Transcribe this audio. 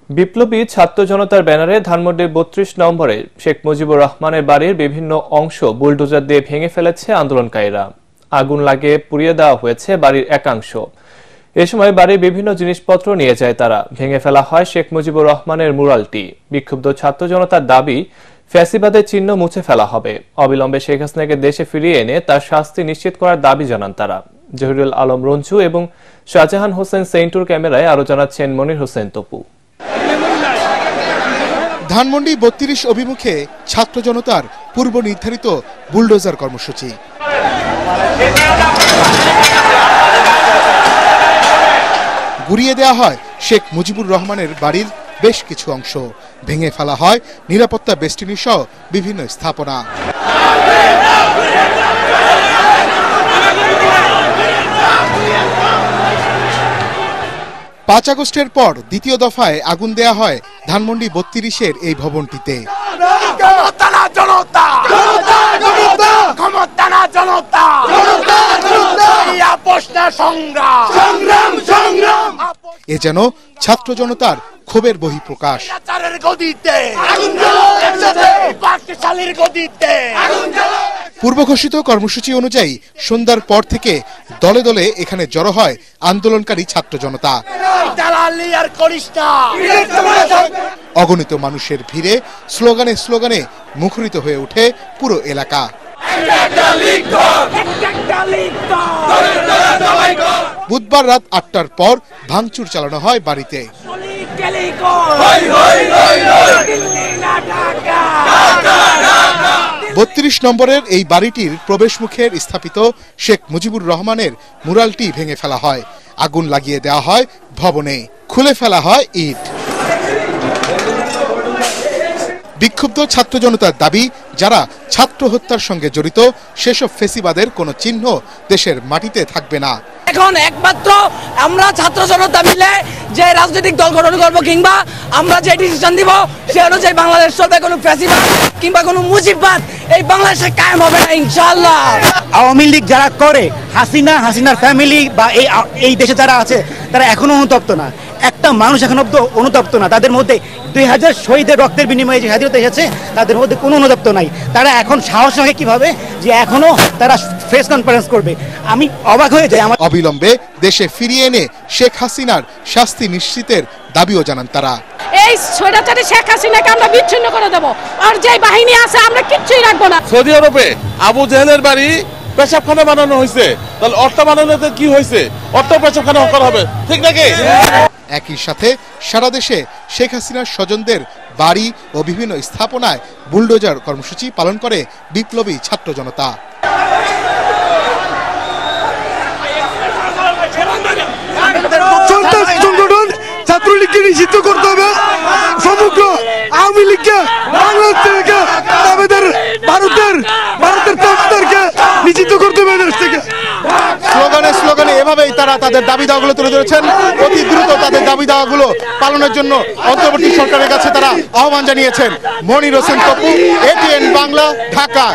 বিপ্লবী ছাত্র জনতার ব্যানারে ধানমন্ডির ৩২ নম্বরে শেখ মুজিবুর রহমানের বাড়ির বিভিন্ন অংশ বুলডোজার দিয়ে ভেঙে ফেলেছে আন্দোলনকারীরা। আগুন লাগিয়ে পুড়িয়ে দেওয়া হয়েছে বাড়ির একাংশ। এ সময় বাড়ির বিভিন্ন জিনিসপত্র নিয়ে যায় তারা। ভেঙে ফেলা হয় শেখ মুজিবুর রহমানের মুরালটি। বিক্ষুব্ধ ছাত্র জনতার দাবি, ফ্যাসিবাদের চিহ্ন মুছে ফেলা হবে। অবিলম্বে শেখ হাসিনাকে দেশে ফিরিয়ে এনে তার শাস্তি নিশ্চিত করার দাবি জানান তারা। জহিরুল আলম রঞ্জু এবং শাহজাহান হোসেন সেন্টুর ক্যামেরায় আরো জানাচ্ছেন মনির হোসেন তপু। ধানমন্ডি ৩২ অভিমুখে ছাত্র জনতার পূর্ব নির্ধারিত বুলডোজার কর্মসূচি। গুড়িয়ে দেওয়া হয় শেখ মুজিবুর রহমানের বাড়ির বেশ কিছু অংশ। ভেঙে ফেলা হয় নিরাপত্তা বেষ্টনী সহ বিভিন্ন স্থাপনা। ৫ আগস্টের পর দ্বিতীয় দফায় আগুন দেয়া হয় ধানমন্ডি ৩২-এর এই ভবনটিতে। এ যেন ছাত্র জনতার ক্ষোভের বহিঃপ্রকাশ। পূর্ব ঘোষিত কর্মসূচি অনুযায়ী সন্ধ্যার পর থেকে দলে দলে এখানে জড়ো হয় আন্দোলনকারী ছাত্র জনতা। অগণিত মানুষের ভিড়ে স্লোগানে স্লোগানে মুখরিত হয়ে ওঠে পুরো এলাকা। বুধবার রাত ৮টার পর ভাঙচুর চালানো হয় বাড়িতে। ৩২ নম্বরের এই বাড়িটির প্রবেশ মুখের স্থাপিত শেখ মুজিবুর রহমানের মুরালটি ভেঙে ফেলা হয়। আগুন লাগিয়ে দেওয়া হয় ভবনে। খুলে ফেলা হয় ইট। বিক্ষুব্ধ ছাত্র জনতার দাবি, যারা ছাত্র হত্যার সঙ্গে জড়িত সেসব ফেসিবাদের কোনো চিহ্ন দেশের মাটিতে থাকবে না। এখন একমাত্র আমরা ছাত্র জনতা মিলে যে রাজনৈতিক দল গঠন করবো কিংবা আমরা যে ডিসিশন দিব সে অনুযায়ী বাংলাদেশ চলবে। কোনো ফ্যাসিবাদ কিংবা কোনো মুজিববাদ এই বাংলাদেশে কায়েম হবে না ইনশাআল্লাহ। আওয়ামী লীগ যারা করে, হাসিনার ফ্যামিলি বা এই দেশে যারা আছে তারা এখনো অনুতপ্ত না। একটা মানুষ এখন অনুতপ্ত না। তাদের মধ্যে ২০০০ শহীদের রক্তের বিনিময়ে যে স্বাধীনতা এসেছে তাদের মধ্যে কোনো অনুতপ্ত নাই। তারা এখন সাহস রাখে কিভাবে যে এখনো তারা প্রেস কনফারেন্স করবে। আমি অবাক হয়ে যাই। অবিলম্বে দেশে ফিরিয়ে এনে শেখ হাসিনার শাস্তি নিশ্চিতের দাবিও জানান তারা। এই স্বৈরাচারী শেখ হাসিনাকে আমরা বিচ্ছিন্ন করে দেব, আর যে বাহিনী আছে আমরা কিচ্ছুই রাখবো না। সৌদি আরবে আবু জেহেলের বাড়ি পেশাবখানা বানানো হয়েছে, তাহলে অর্থ বানানোতে কি হয়েছে? অর্থ পেশাবখানা করা হবে, ঠিক নাকি? একই সাথে সারা দেশে শেখ হাসিনার স্বজনদের বাড়ি ও বিভিন্ন স্থাপনায় বুলডোজার কর্মসূচি পালন করে বিপ্লবী ছাত্র জনতা। সংগঠন ছাত্রলীগকে নিষিদ্ধ করতে হবে। সমগ্র আওয়ামী লীগকে বাংলাদেশ থেকে ভারতের তাবদারকে নিষিদ্ধ করতে হবে দেশ থেকে। স্লোগানে এভাবেই তারা তাদের দাবি দাওয়াগুলো তুলে ধরেছেন। অতি দ্রুত তাদের দাবি দাওয়াগুলো পালনের জন্য অন্তর্বর্তী সরকারের কাছে তারা আহ্বান জানিয়েছেন। মনির হোসেন তপু, এটিএন বাংলা, ঢাকা।